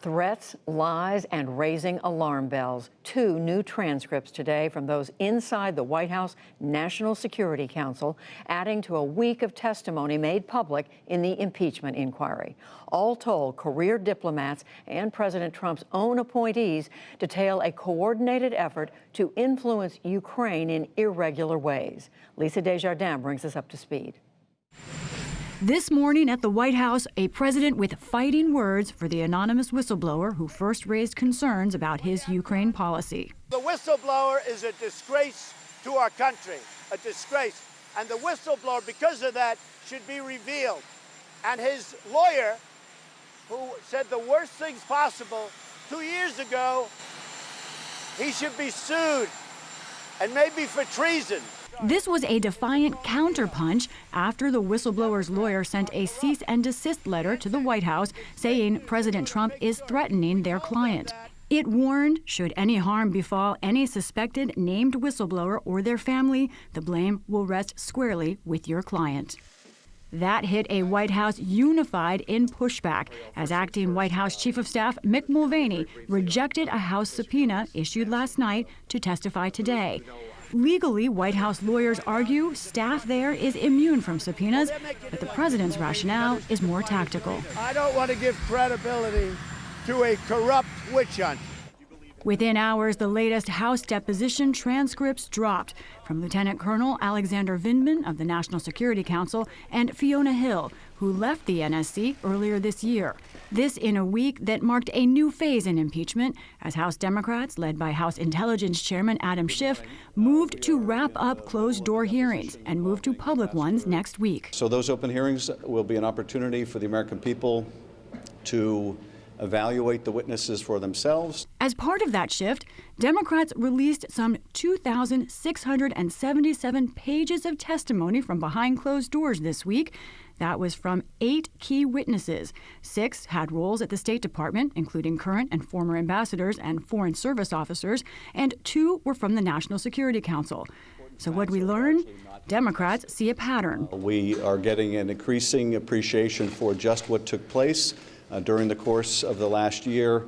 Threats, lies, and raising alarm bells. Two new transcripts today from those inside the White House National Security Council, adding to a week of testimony made public in the impeachment inquiry. All told, career diplomats and President Trump's own appointees detail a coordinated effort to influence Ukraine in irregular ways. Lisa Desjardins brings us up to speed. This morning at the White House, a president with fighting words for the anonymous whistleblower who first raised concerns about his Ukraine policy. The whistleblower is a disgrace to our country, a disgrace. And the whistleblower, because of that, should be revealed. And his lawyer, who said the worst things possible 2 years ago, he should be sued, and maybe for treason. This was a defiant counterpunch after the whistleblower's lawyer sent a cease and desist letter to the White House saying President Trump is threatening their client. It warned, should any harm befall any suspected named whistleblower or their family, the blame will rest squarely with your client. That hit a White House unified in pushback as acting White House Chief of Staff Mick Mulvaney rejected a House subpoena issued last night to testify today. Legally, White House lawyers argue staff there is immune from subpoenas, but the president's rationale is more tactical. I don't want to give credibility to a corrupt witch hunt. Within hours, the latest House deposition transcripts dropped from Lieutenant Colonel Alexander Vindman of the National Security Council and Fiona Hill, who left the NSC earlier this year. This in a week that marked a new phase in impeachment as House Democrats, led by House Intelligence Chairman Adam Schiff, moved to wrap up closed-door hearings and move to public ones next week. So those open hearings will be an opportunity for the American people to evaluate the witnesses for themselves. As part of that shift, Democrats released some 2,677 pages of testimony from behind closed doors this week. That was from 8 key witnesses. 6 had roles at the State Department, including current and former ambassadors and Foreign Service officers, and 2 were from the National Security Council. So what we learn? Democrats see a pattern. We are getting an increasing appreciation for just what took place during the course of the last year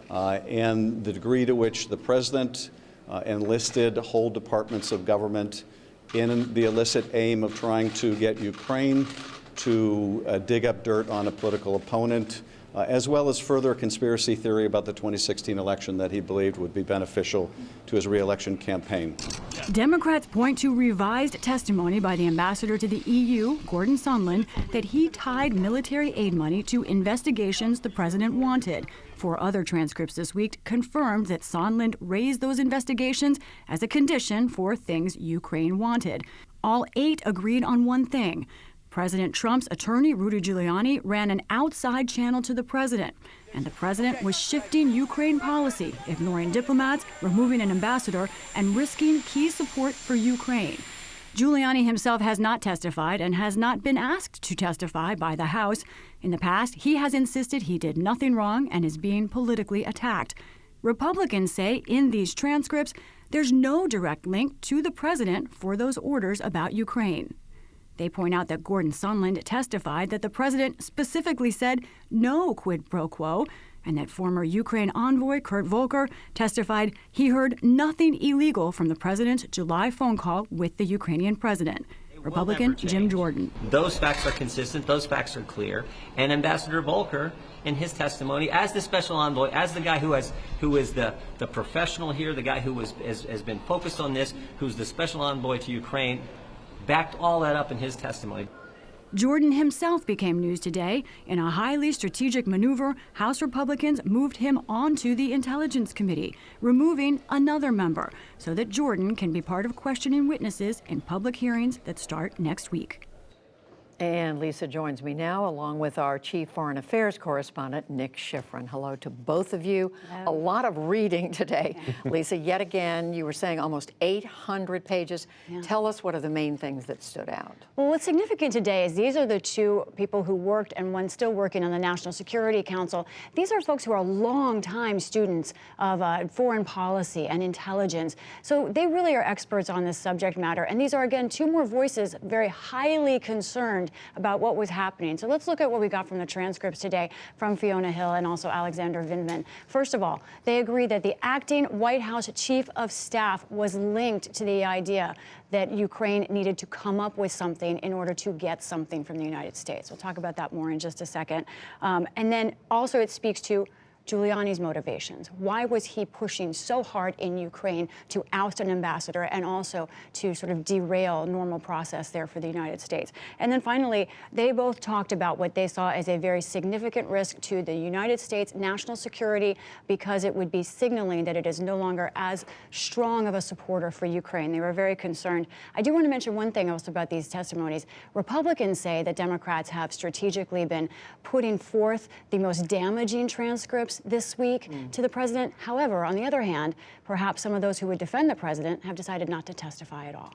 and the degree to which the president enlisted whole departments of government in the illicit aim of trying to get Ukraine to dig up dirt on a political opponent, as well as further conspiracy theory about the 2016 election that he believed would be beneficial to his re-election campaign. Democrats point to revised testimony by the ambassador to the EU, Gordon Sondland, that he tied military aid money to investigations the president wanted. 4 other transcripts this week confirmed that Sondland raised those investigations as a condition for things Ukraine wanted. All 8 agreed on one thing. President Trump's attorney, Rudy Giuliani, ran an outside channel to the president, and the president was shifting Ukraine policy, ignoring diplomats, removing an ambassador, and risking key support for Ukraine. Giuliani himself has not testified and has not been asked to testify by the House. In the past, he has insisted he did nothing wrong and is being politically attacked. Republicans say in these transcripts, there's no direct link to the president for those orders about Ukraine. They point out that Gordon Sondland testified that the president specifically said no quid pro quo, and that former Ukraine envoy Kurt Volker testified he heard nothing illegal from the president's July phone call with the Ukrainian president. Republican Jim Jordan. Those facts are consistent. Those facts are clear. And Ambassador Volker, in his testimony, as the special envoy, as the guy who is the professional here, the guy who has been focused on this, who's the special envoy to Ukraine, backed all that up in his testimony. Jordan himself became news today. In a highly strategic maneuver, House Republicans moved him onto the Intelligence Committee, removing another member so that Jordan can be part of questioning witnesses in public hearings that start next week. And Lisa joins me now, along with our Chief Foreign Affairs Correspondent, Nick Schifrin. Hello to both of you. Hello. A lot of reading today. Lisa, yet again, you were saying almost 800 pages. Yeah. Tell us, what are the main things that stood out? Well, what's significant today is these are the 2 people who worked and one still working on the National Security Council. These are folks who are longtime students of foreign policy and intelligence. So they really are experts on this subject matter. And these are, again, 2 more voices very highly concerned concerned about what was happening. So let's look at what we got from the transcripts today from Fiona Hill and also Alexander Vindman. First of all, they agree that the acting White House chief of staff was linked to the idea that Ukraine needed to come up with something in order to get something from the United States. We'll talk about that more in just a second. And then also it speaks to Giuliani's motivations. Why was he pushing so hard in Ukraine to oust an ambassador and also to sort of derail normal process there for the United States? And then finally, they both talked about what they saw as a very significant risk to the United States national security because it would be signaling that it is no longer as strong of a supporter for Ukraine. They were very concerned. I do want to mention one thing also about these testimonies. Republicans say that Democrats have strategically been putting forth the most damaging transcripts this week to the president. However, on the other hand, perhaps some of those who would defend the president have decided not to testify at all.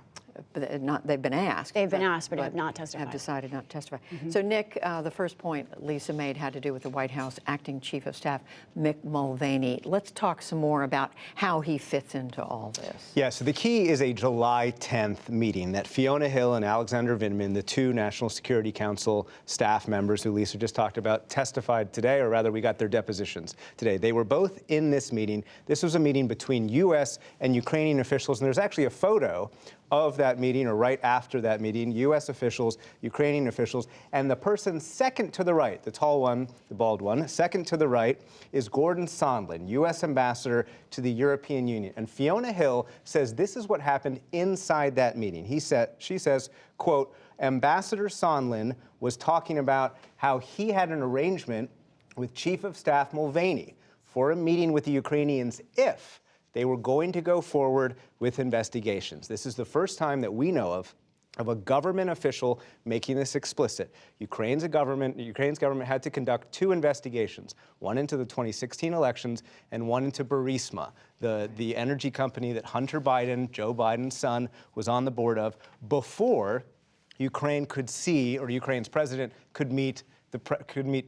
But they've been asked. They've been asked, but have not testified. Have decided not to testify. So, Nick, the first point Lisa made had to do with the White House acting chief of staff, Mick Mulvaney. Let's talk some more about how he fits into all this. Yeah, so the key is a July 10th meeting that Fiona Hill and Alexander Vindman, the two National Security Council staff members who Lisa just talked about, testified today, or rather we got their depositions today. They were both in this meeting. This was a meeting between U.S. and Ukrainian officials, and there's actually a photo of that meeting, or right after that meeting, U.S. officials, Ukrainian officials, and the person second to the right, the tall one, the bald one, second to the right is Gordon Sondland, U.S. ambassador to the European Union. And Fiona Hill says this is what happened inside that meeting. She says, quote, Ambassador Sondland was talking about how he had an arrangement with Chief of Staff Mulvaney for a meeting with the Ukrainians if they were going to go forward with investigations. This is the first time that we know of a government official making this explicit. Ukraine's government had to conduct two investigations, one into the 2016 elections and one into Burisma, the energy company that Hunter Biden, Joe Biden's son, was on the board of, before Ukraine could see, or Ukraine's president could meet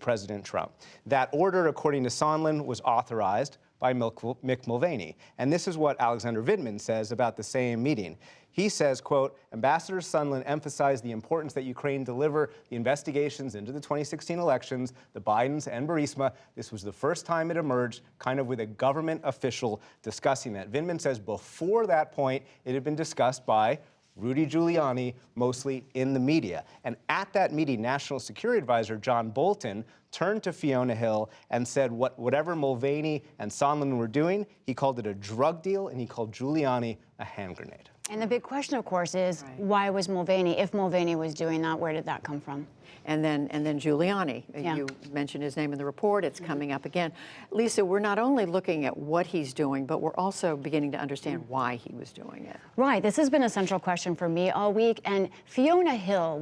President Trump. That order, according to Sondland, was authorized by Mick Mulvaney. And this is what Alexander Vindman says about the same meeting. He says, quote, Ambassador Sondland emphasized the importance that Ukraine deliver the investigations into the 2016 elections, the Bidens and Burisma. This was the first time it emerged kind of with a government official discussing that. Vindman says before that point, it had been discussed by Rudy Giuliani, mostly in the media. And at that meeting, National Security Advisor John Bolton turned to Fiona Hill and said whatever Mulvaney and Sondland were doing, he called it a drug deal, and he called Giuliani a hand grenade. And the big question, of course, is why was Mulvaney, if Mulvaney was doing that, where did that come from? And then Giuliani, you mentioned his name in the report. It's coming up again. Lisa, we're not only looking at what he's doing, but we're also beginning to understand why he was doing it. Right. This has been a central question for me all week, and Fiona Hill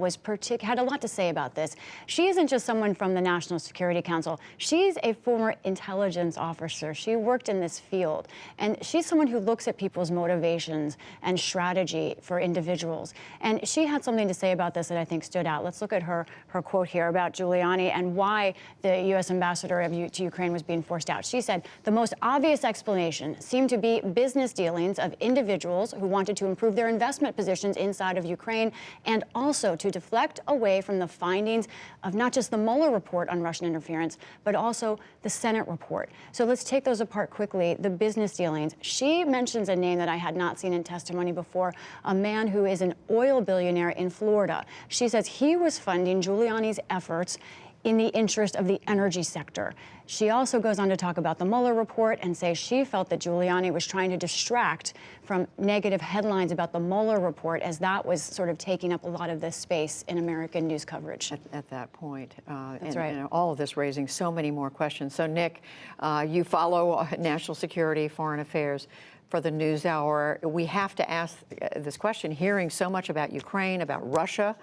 had a lot to say about this. She isn't just someone from the National Security Council. She's a former intelligence officer. She worked in this field, and she's someone who looks at people's motivations and strategy for individuals. And she had something to say about this that I think stood out. Let's look at her quote here about Giuliani and why the U.S. ambassador to Ukraine was being forced out. She said, the most obvious explanation seemed to be business dealings of individuals who wanted to improve their investment positions inside of Ukraine and also to deflect away from the findings of not just the Mueller report on Russian interference, but also the Senate report. So let's take those apart quickly. The business dealings. She mentions a name that I had not seen in testimony before, a man who is an oil billionaire in Florida. She says he was funding Giuliani's efforts in the interest of the energy sector. She also goes on to talk about the Mueller report and say she felt that Giuliani was trying to distract from negative headlines about the Mueller report, as that was sort of taking up a lot of this space in American news coverage. At that point. That's right. And all of this raising so many more questions. So, Nick, you follow national security, foreign affairs. For the NewsHour, we have to ask this question, hearing so much about Ukraine, about Russia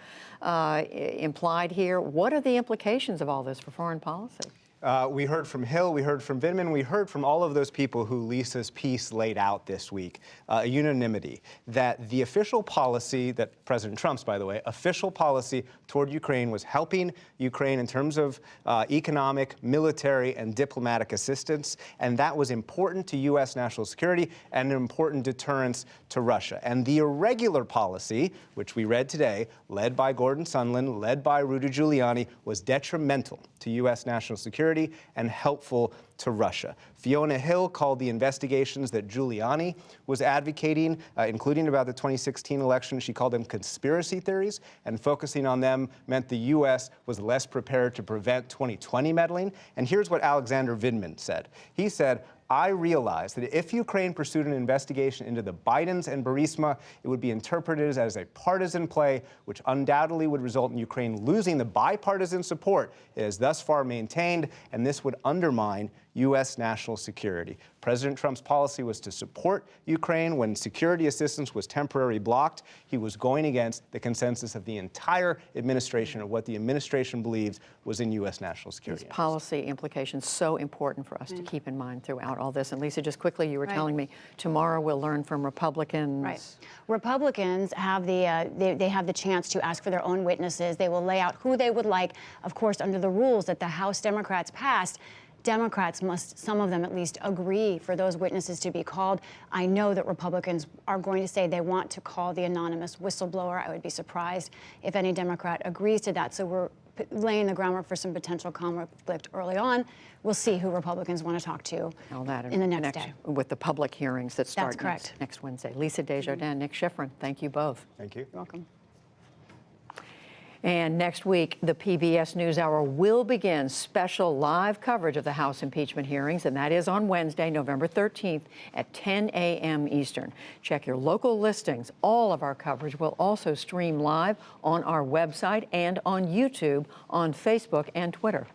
implied here. What are the implications of all this for foreign policy? We heard from Hill, we heard from Vindman, we heard from all of those people who Lisa's piece laid out this week, a unanimity that the official policy, that President Trump's, by the way, official policy toward Ukraine was helping Ukraine in terms of economic, military, and diplomatic assistance, and that was important to U.S. national security and an important deterrence to Russia. And the irregular policy, which we read today, led by Gordon Sondland, led by Rudy Giuliani, was detrimental to U.S. national security and helpful to Russia. Fiona Hill called the investigations that Giuliani was advocating, including about the 2016 election, she called them conspiracy theories, and focusing on them meant the U.S. was less prepared to prevent 2020 meddling. And here's what Alexander Vindman said. He said, I realize that if Ukraine pursued an investigation into the Bidens and Burisma, it would be interpreted as a partisan play, which undoubtedly would result in Ukraine losing the bipartisan support it has thus far maintained, and this would undermine U.S. national security. President Trump's policy was to support Ukraine when security assistance was temporarily blocked. He was going against the consensus of the entire administration of what the administration believes was in U.S. national security. These policy implications so important for us to keep in mind throughout all this. And Lisa, just quickly, you were telling me tomorrow we'll learn from Republicans. Right. Republicans have they have the chance to ask for their own witnesses. They will lay out who they would like, of course, under the rules that the House Democrats passed. Democrats must, some of them at least, agree for those witnesses to be called. I know that Republicans are going to say they want to call the anonymous whistleblower. I would be surprised if any Democrat agrees to that. So we're laying the groundwork for some potential conflict early on. We'll see who Republicans want to talk to All that in the next day. With the public hearings that start correct. next Wednesday. Lisa Desjardins, Nick Schifrin, thank you both. Thank you. You're welcome. And next week, the PBS NewsHour will begin special live coverage of the House impeachment hearings, and that is on Wednesday, November 13th at 10 a.m. Eastern. Check your local listings. All of our coverage will also stream live on our website and on YouTube, on Facebook and Twitter.